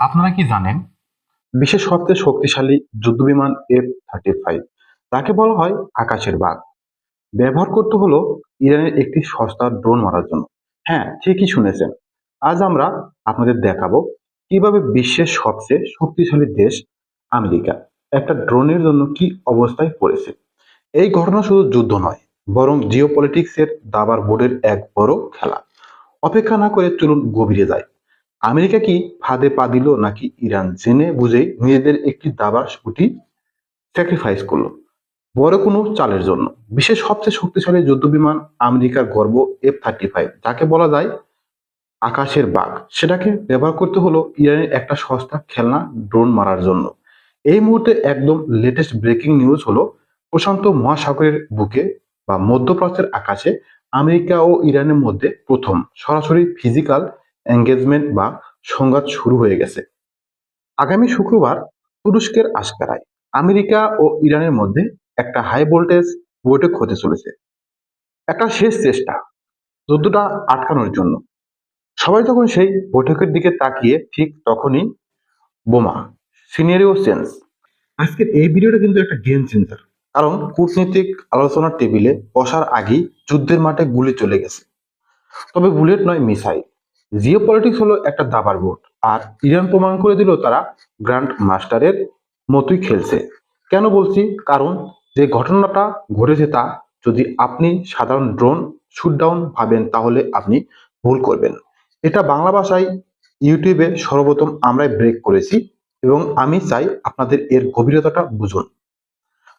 আপনারা কি জানেন বিশ্বের সবচেয়ে শক্তিশালী যুদ্ধবিমান F-35 তাকে বলা হয় আকাশের বাঘ। ব্যবহার করতে হলো ইরানের একটি সস্তা ড্রোন মারার জন্য। হ্যাঁ, ঠিকই শুনেছেন। আজ আমরা আপনাদের দেখাবো কিভাবে বিশ্বের সবচেয়ে শক্তিশালী দেশ আমেরিকা একটা ড্রোনের জন্য কি অবস্থায় পড়েছে। এই ঘটনা শুধু যুদ্ধ নয়, বরং জিওপলিটিক্সের দাবার বোর্ডের এক বড় খেলা। অপেক্ষা না করে চলুন গভীরে যায়। আমেরিকা কি ফাঁদে পা দিল, নাকি ইরান জেনে বুঝেই নিজেদের একটি দাবার গুটি স্যাক্রিফাইস করলো বড় কোনো চালের জন্য? বিশ্বের সবচেয়ে শক্তিশালী যুদ্ধবিমান আমেরিকার গর্ব F-35, যাকে বলা যায় আকাশের বাঘ, সেটাকে ব্যবহার করতে হলো ইরানের একটা সস্তা খেলনা ড্রোন মারার জন্য। এই মুহূর্তে একদম লেটেস্ট ব্রেকিং নিউজ হলো, প্রশান্ত মহাসাগরের বুকে বা মধ্যপ্রাচ্যের আকাশে আমেরিকা ও ইরানের মধ্যে প্রথম সরাসরি ফিজিক্যাল এঙ্গেজমেন্ট বা সংঘাত শুরু হয়ে গেছে। আগামী শুক্রবার তুরস্কের আশকারায় আমেরিকা ও ইরানের মধ্যে একটা হাই ভোল্টেজ বৈঠক হতে চলেছে। একটা শেষ চেষ্টা যুদ্ধটা আটকানোর জন্য। সবাই যখন সেই বৈঠকের দিকে তাকিয়ে, ঠিক তখনই বোমা সিনারিও চেঞ্জ। আজকের এই ভিডিওটা কিন্তু একটা গেম চেঞ্জার, কারণ কূটনৈতিক আলোচনার টেবিলে বসার আগেই যুদ্ধের মাঠে গুলি চলে গেছে। তবে বুলেট নয়, মিসাইল। জিও পলিটিক্স হলো একটা দাবার বোর্ড, আর ইরান প্রমাণ করে দিল তারা গ্র্যান্ড মাস্টারের মতোই খেলছে। কেন বলছি? কারণ যে ঘটনাটা ঘটেছে তা যদি আপনি সাধারণ ড্রোন শুটডাউন ভাবেন, তাহলে আপনি ভুল করবেন। এটা বাংলা ভাষায় ইউটিউবে সর্বপ্রথম আমরাই ব্রেক করেছি, এবং আমি চাই আপনাদের এর গভীরতাটা বুঝুন।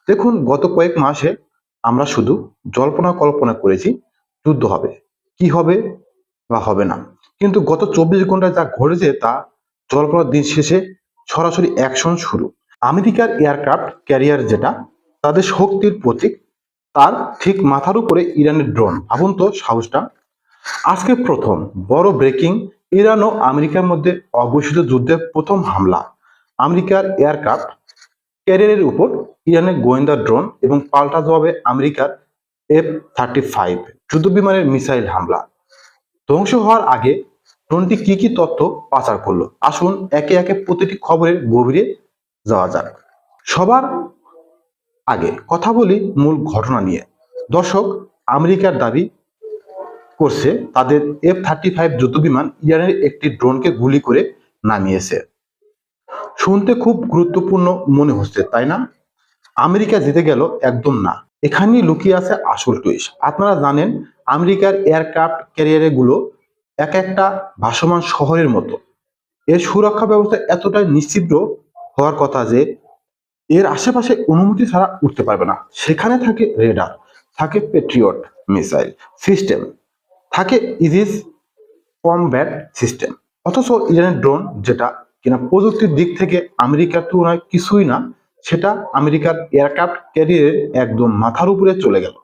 দেখুন, গত কয়েক মাসে আমরা শুধু জল্পনা কল্পনা করেছি যুদ্ধ হবে, কি হবে বা হবে না, কিন্তু গত 24 ঘন্টায় যা ঘটেছে তা জল্পনার দিন শেষে সরাসরি অ্যাকশন শুরু। আমেরিকার এয়ারক্রাফট ক্যারিয়ার, যেটা তাদের শক্তির প্রতীক, তার ঠিক মাথার উপরে ইরানের ড্রোন। ভাবুন তো সাহসটা। আজকে প্রথম বড় ব্রেকিং, ইরান ও আমেরিকার মধ্যে অঘোষিত যুদ্ধের প্রথম হামলা। আমেরিকার এয়ারক্রাফট ক্যারিয়ারের উপর ইরানের গোয়েন্দা ড্রোন, এবং পাল্টা জবাবে আমেরিকার F-35 যুদ্ধবিমানের মিসাইল হামলা। ধ্বংস হওয়ার আগে ড্রোনটি কি কি তথ্য পাচার করলো, আসুন একে একে প্রতিটি খবরের গভীরে যাওয়া যাক। সবার আগে কথা বলি মূল ঘটনা নিয়ে। দর্শক, আমেরিকার দাবি করছে তাদের F-35 যুদ্ধবিমান ইরানের একটি ড্রোনকে গুলি করে নামিয়েছে। শুনতে খুব গুরুত্বপূর্ণ মনে হচ্ছে, তাই না? আমেরিকা জিতে গেল? একদম না। এখানেই লুকিয়ে আছে আসল টুইস্ট। আপনারা জানেন, আমেরিকার এয়ারক্রাফট ক্যারিয়ারে গুলো এক একটা ভাসমান শহরের মতো। এর সুরক্ষা ব্যবস্থা এতটাই নিশ্চিদ্র হওয়ার কথা যে এর আশেপাশে অনুমতি ছাড়া উঠতে পারবে না। সেখানে থাকে রেডার, থাকে পেট্রিয়ট মিসাইল সিস্টেম, থাকে ইজিস কমব্যাট সিস্টেম। অথচ ইরানের ড্রোন, যেটা কিনা প্রযুক্তির দিক থেকে আমেরিকার তুলনায় কিছুই না, সেটা আমেরিকার এয়ারক্রাফট ক্যারিয়ারের একদম মাথার উপরে চলে গেল।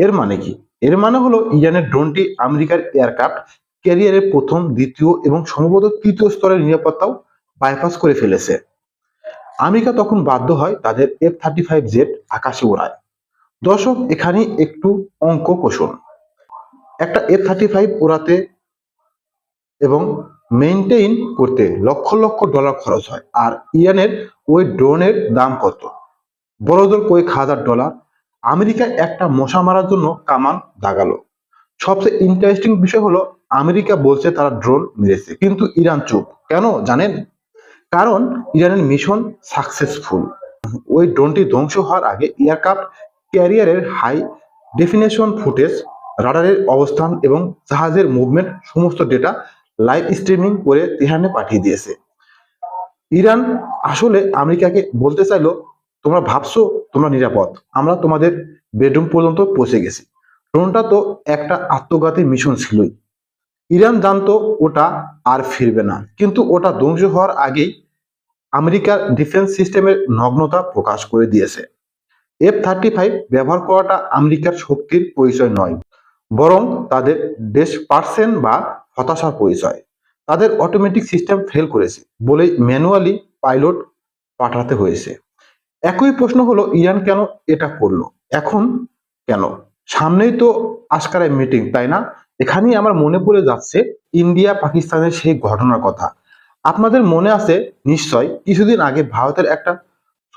এর মানে কি? এর মানে হলো ইরানের ড্রোনটি আমেরিকার এয়ারক্রাফট ক্যারিয়ারের প্রথম, দ্বিতীয় এবং সম্ভবত তৃতীয় স্তরের নিরাপত্তাও বাইপাস করে ফেলেছে। আমেরিকা তখন বাধ্য হয় তাদের F-35 জেট আকাশে ওড়ায়। দর্শক, এখানে একটু অঙ্ক কষুন। একটা F-35 ওড়াতে এবং মেইনটেইন করতে লক্ষ লক্ষ ডলার খরচ হয়, আর ইরানের ওই ড্রোনের দাম কত? বড়জোর কয়েক হাজার ডলার। আমেরিকা একটা মশা মারার জন্য কামান দাগালো। সবচেয়ে ইন্টারেস্টিং বিষয় হলো, আমেরিকা বলছে তারা ড্রোন মেরেছে, কিন্তু ইরান চুপ। কেন জানেন? কারণ ইরানের মিশন সাকসেসফুল। ওই ড্রোনটি ধ্বংস হওয়ার আগে এয়ারক্রাফট ক্যারিয়ারের হাই ডেফিনেশন ফুটেজ, রাডারের অবস্থান এবং জাহাজের মুভমেন্ট সমস্ত ডেটা লাইভ স্ট্রিমিং করে তেহরানে পাঠিয়ে দিয়েছে। ইরান আসলে আমেরিকাকে বলতে চাইলো, তোমরা ভাবছো তোমরা নিরাপদ, আমরা তোমাদের বেডরুম পর্যন্ত পৌঁছে গেছি। ড্রোনটা তো একটা আত্মঘাতী মিশন ছিলই। ইরান জানতো ওটা আর ফিরবে না, কিন্তু ওটা ধ্বংস হওয়ার আগেই আমেরিকার ডিফেন্স সিস্টেমের নগ্নতা প্রকাশ করে দিয়েছে। F-35 ব্যবহার করাটা আমেরিকার শক্তির পরিচয় নয়, বরং তাদের ডেসপারশন বা হতাশার পরিচয়। তাদের অটোমেটিক সিস্টেম ফেল করেছে বলেই ম্যানুয়ালি পাইলট পাঠাতে হয়েছে। একই প্রশ্ন হলো, ইরান কেন এটা করলো এখন? কেন? সামনেই তো আশকারায় মিটিং, তাই না? এখানেই আমার মনে পড়ে যাচ্ছে ইন্ডিয়া পাকিস্তানের সেই ঘটনার কথা। আপনাদের মনে আছে নিশ্চয় কিছুদিন আগে ভারতের একটা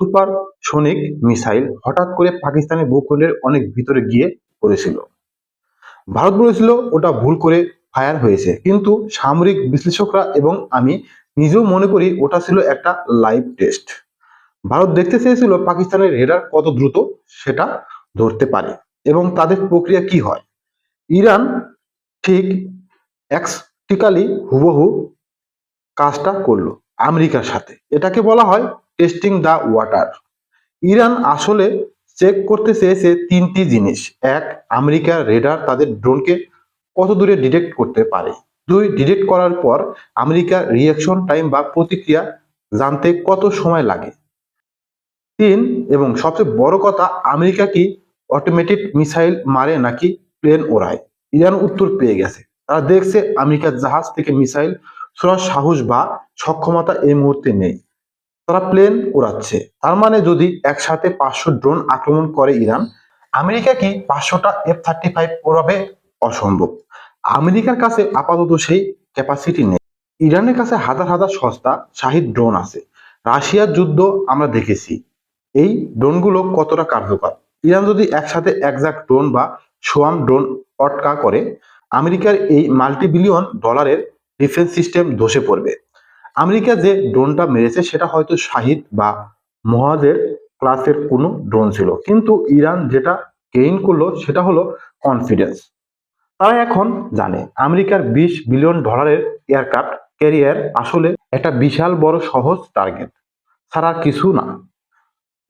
সুপারসনিক মিসাইল হঠাৎ করে পাকিস্তানের ভূখণ্ডের অনেক ভিতরে গিয়ে পড়েছিল। ভারত বলেছিল ওটা ভুল করে ফায়ার হয়েছে, কিন্তু সামরিক বিশ্লেষকরা এবং আমি নিজেও মনে করি ওটা ছিল একটা লাইভ টেস্ট। ভারত দেখতে চেয়েছিল পাকিস্তানের রেডার কত দ্রুত সেটা ধরতে পারে এবং তাদের প্রক্রিয়া কি হয়। ইরান ঠিক এক্সটিক্যালি হুবহু কাজটা করলো আমেরিকার সাথে। এটাকে বলা হয় টেস্টিং দ্য ওয়াটার। ইরান আসলে চেক করতে চেয়েছে তিনটি জিনিস: এক, আমেরিকার রেডার তাদের ড্রোনকে কত দূরে ডিটেক্ট করতে পারে; দুই, ডিটেক্ট করার পর আমেরিকার রিয়াকশন টাইম বা প্রতিক্রিয়া জানতে কত সময় লাগে; তিন, এবং সবচেয়ে বড় কথা, আমেরিকা কি অটোমেটেড মিসাইল মারে নাকি প্লেন ওড়ায়। ইরান উত্তর পেয়ে গেছে। তারা দেখছে আমেরিকার জাহাজ থেকে মিসাইল ছোড়ার সাহস বা সক্ষমতা এই মুহূর্তে নেই, তারা প্লেন উড়াচ্ছে। তার মানে যদি একসাথে 500 ড্রোন আক্রমণ করে ইরান, আমেরিকা কি 500টা F-35 ওড়াবে? অসম্ভব। আমেরিকার কাছে আপাতত সেই ক্যাপাসিটি নেই। ইরানের কাছে হাজার হাজার সস্তা শাহিদ ড্রোন আছে। রাশিয়ার যুদ্ধ আমরা দেখেছি এই ড্রোনগুলো কতটা কার্যকর। ইরান যদি একসাথে 1000 ড্রোন বা সোয়াম ড্রোন পটকা করে, আমেরিকার এই মাল্টি-বিলিয়ন ডলারের ডিফেন্স সিস্টেম ধসে পড়বে। আমেরিকা যে ড্রোনটা মেরেছে সেটা হয়তো শাহিদ বা মহাজের ক্লাসের কোনো ড্রোন ছিল, কিন্তু ইরান যেটা গেইন করলো সেটা হলো কনফিডেন্স। তারা এখন জানে আমেরিকার $20 বিলিয়ন এয়ারক্রাফট ক্যারিয়ার আসলে একটা বিশাল বড় সহজ টার্গেট ছাড়া কিছু না।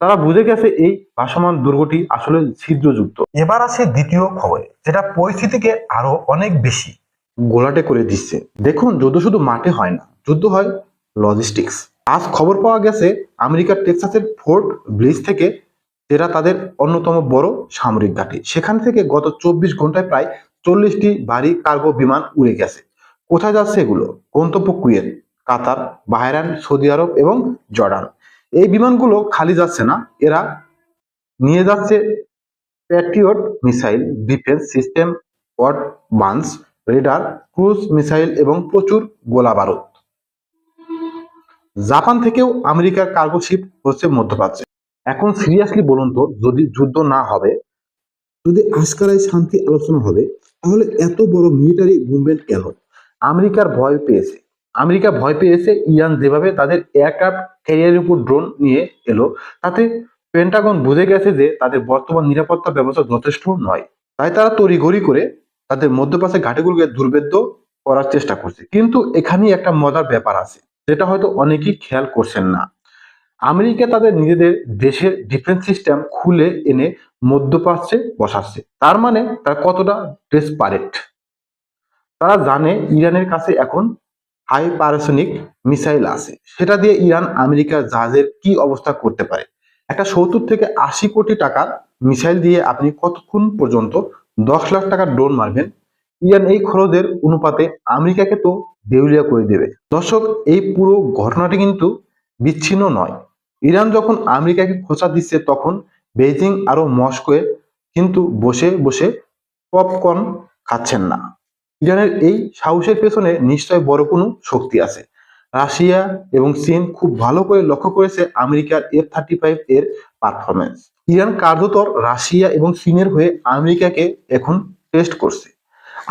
তারা বুঝে গেছে এই ভাসমান দুর্গটি আসলে ছিদ্রযুক্ত। এবার আসে দ্বিতীয় খবরে, যেটা পরিস্থিতিকে আরো অনেক বেশি গোলাটে করে দিচ্ছে। দেখুন, যুদ্ধ শুধু মাঠে হয় না, যুদ্ধ হয় লজিস্টিক্স। আজ খবর পাওয়া গেছে আমেরিকার টেক্সাসের ফোর্ট ব্লিজ থেকে, যেটা তাদের অন্যতম বড় সামরিক ঘাঁটি, সেখান থেকে গত 24 ঘন্টায় প্রায় 40টি ভারী কার্গো বিমান উড়ে গেছে। কোথায় যাচ্ছে এগুলো? গন্তব্য কুয়েত, কাতার, বাহরাইন, সৌদি আরব এবং জর্ডান। এই বিমানগুলো খালি যাচ্ছে না, এরা নিয়ে যাচ্ছে Patriot missile, defence system, advance radar, cruise missile এবং প্রচুর গোলা বারুদ। জাপান থেকেও আমেরিকার কার্গো শিপ হচ্ছে মধ্যপ্রাচ্যে। এখন সিরিয়াসলি বলুন তো, যদি যুদ্ধ না হবে, যদি আজকারাই শান্তি আলোচনা হবে, তাহলে এত বড় মিলিটারি মুভমেন্ট কেন? আমেরিকার ভয় পেয়েছে। আমেরিকা ভয় পেয়েছে ইরান যেভাবে তাদের এয়ারক্রাফট ক্যারিয়ারের উপর ড্রোন নিয়ে এলো, তাতে পেন্টাগন বুঝে গেছে যে তাদের বর্তমান নিরাপত্তা ব্যবস্থা যথেষ্ট নয়। তাই তারা তড়িঘড়ি করে তাদের মধ্যপ্রাচ্যের ঘাটিগুলোকে দুর্ভেদ্য করার চেষ্টা করছে। কিন্তু এখানেই একটা মজার ব্যাপার আছে, যেটা হয়তো অনেকেই খেয়াল করছেন না। আমেরিকা তাদের নিজেদের দেশের ডিফেন্স সিস্টেম খুলে এনে মধ্যপ্রাচ্যে বসাচ্ছে। তার মানে তারা কতটা ডেসপারেট। তারা জানে ইরানের কাছে এখন হাইপারসনিক মিসাইল আছে, সেটা দিয়ে ইরান আমেরিকার জাহাজের কি অবস্থা করতে পারে। একটা 70 থেকে 80 কোটি টাকার মিসাইল দিয়ে আপনি কতক্ষণ পর্যন্ত 10 লাখ টাকার ড্রোন মারবেন? ইরান এই খরচের অনুপাতে আমেরিকাকে তো দেউলিয়া করে দেবে। দর্শক, এই পুরো ঘটনাটি কিন্তু বিচ্ছিন্ন নয়। ইরান যখন আমেরিকাকে খোঁচা দিচ্ছে, তখন বেইজিং আরো মস্কোয় কিন্তু বসে বসে পপকর্ন খাচ্ছেন না। ইরানের এই সাহসের পেছনে নিশ্চয় বড় কোনো শক্তি আছে। রাশিয়া এবং চীন খুব ভালো করে লক্ষ্য করেছে আমেরিকার F-35 এর পারফরমেন্স। ইরান কার্যত রাশিয়া এবং চীনের হয়ে আমেরিকাকে এখন টেস্ট করছে।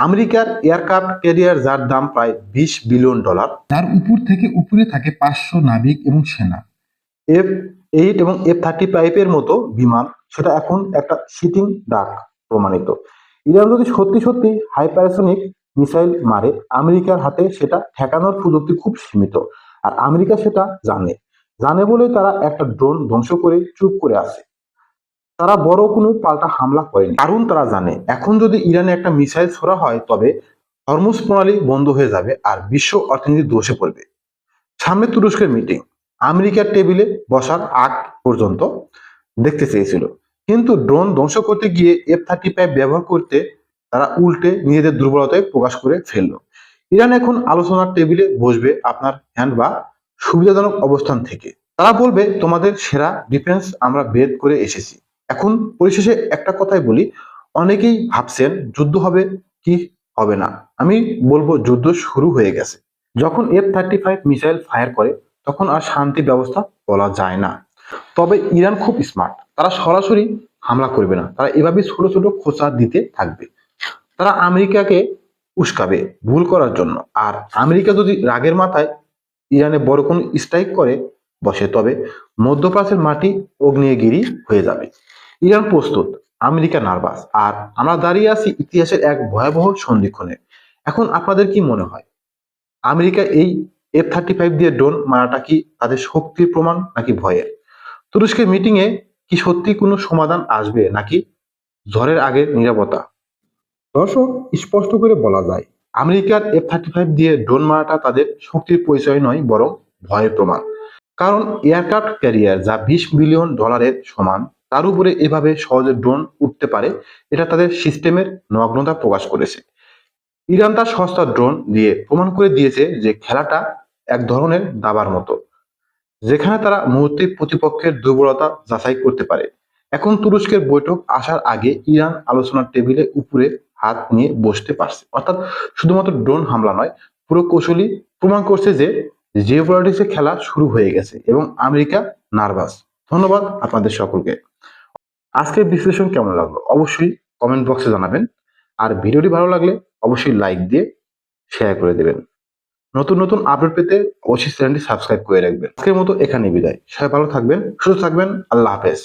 আমেরিকার এয়ারক্রাফট ক্যারিয়ার, যার দাম প্রায় $20 বিলিয়ন, তার উপর থেকে উপরে থাকে 500 নাবিক এবং সেনা। F-8 এবং F-35 এর মতো বিমান, সেটা এখন একটা সিটিং ডাক প্রমাণিত। ইরান যদি সত্যি সত্যি হাইপারসনিক মিসাইল মারে, আমেরিকার হাতে সেটা ঠেকানোর প্রযুক্তি খুব সীমিত। আর আমেরিকা সেটা জানে। জানে বলেই তারা একটা ড্রোন ধ্বংস করে চুপ করে আছে। তারা বড় কোনো পাল্টা হামলা করেনি, কারণ তারা জানে এখন যদি ইরানে একটা মিসাইল ছোড়া হয়, তবে হরমুজ প্রণালী বন্ধ হয়ে যাবে আর বিশ্ব অর্থনীতি ধসে পড়বে। সামনে তুরস্কের মিটিং, আমেরিকার টেবিলে বসার আগ পর্যন্ত দেখতে চেয়েছিল, কিন্তু ড্রোন ধ্বংস করতে গিয়ে F-35 ব্যবহার করতে তারা উল্টে নিজেদের দুর্বলতায় প্রকাশ করে ফেললো। ইরান এখন আলোচনার টেবিলে বসবে আপনার হ্যান্ড বা সুবিধাজনক অবস্থান থেকে। তারা বলবে, তোমাদের সেরা ডিফেন্স আমরা বের করে এসেছি। এখন পরিশেষে একটা কথাই বলি, অনেকেই ভাবছেন যুদ্ধ হবে কি হবে না। আমি বলবো যুদ্ধ শুরু হয়ে গেছে। যখন F-35 মিসাইল ফায়ার করে তখন আর শান্তি ব্যবস্থা বলা যায় না। তবে ইরান খুব স্মার্ট, তারা সরাসরি হামলা করবে না, তারা এভাবে ছোট ছোট খোঁচা দিতে থাকবে। তারা আমেরিকাকে উস্কাবে ভুল করার জন্য। আর আমেরিকা যদি রাগের মাথায় ইরানে বড় কোনো স্ট্রাইক করে বসে, তবে মধ্যপ্রাচ্যের মাটি অগ্নেয়গিরি হয়ে যাবে। ইরান প্রস্তুত, আমেরিকা নার্ভাস, আর আমরা দাঁড়িয়ে আছি ইতিহাসের এক ভয়াবহ সন্ধিক্ষণে। এখন আপনাদের কি মনে হয়, আমেরিকা এই F-35 দিয়ে ড্রোন মারাটা কি তাদের শক্তির প্রমাণ নাকি ভয়ের? তুরস্কের মিটিং এ কি সত্যি কোনো সমাধান আসবে নাকি ঝড়ের আগের নীরবতা? দর্শক, স্পষ্ট করে বলা যায়, আমেরিকার F-35 দিয়ে ড্রোন মারাটা তাদের শক্তির পরিচয় নয়, বরং ভয়ের প্রমাণ। কারণ এয়ারক্রাফট ক্যারিয়ার যা $20 বিলিয়ন সমান, তার উপরে এভাবে সহজে ড্রোন উঠতে পারে, এটা তাদের সিস্টেমের নগ্নতা প্রকাশ করেছে। ইরান তার সস্তা ড্রোন দিয়ে প্রমাণ করে দিয়েছে যে খেলাটা এক ধরনের দাবার মতো, যেখানে তারা মুহূর্তে প্রতিপক্ষের দুর্বলতা যাচাই করতে পারে। এখন তুরস্কের বৈঠক আসার আগে ইরান আলোচনার টেবিলে উপরে হাত নিয়ে বসতে পারছে, অর্থাৎ শুধুমাত্র ড্রোন হামলা নয়, পুরো কৌশলী প্রমাণ করছে যে জিওপলিটিক্সের খেলা শুরু হয়ে গেছে এবং আমেরিকা নার্ভাস। ধন্যবাদ আপনাদের সকলকে। আজকের বিশ্লেষণ কেমন লাগলো অবশ্যই কমেন্ট বক্সে জানাবেন, আর ভিডিওটি ভালো লাগলে অবশ্যই লাইক দিয়ে শেয়ার করে দেবেন। নতুন নতুন আপডেট পেতে অবশ্যই চ্যানেলটি সাবস্ক্রাইব করে রাখবেন। আজকের মতো এখানেই বিদায়। সবাই ভালো থাকবেন, সুস্থ থাকবেন। আল্লাহ হাফেজ।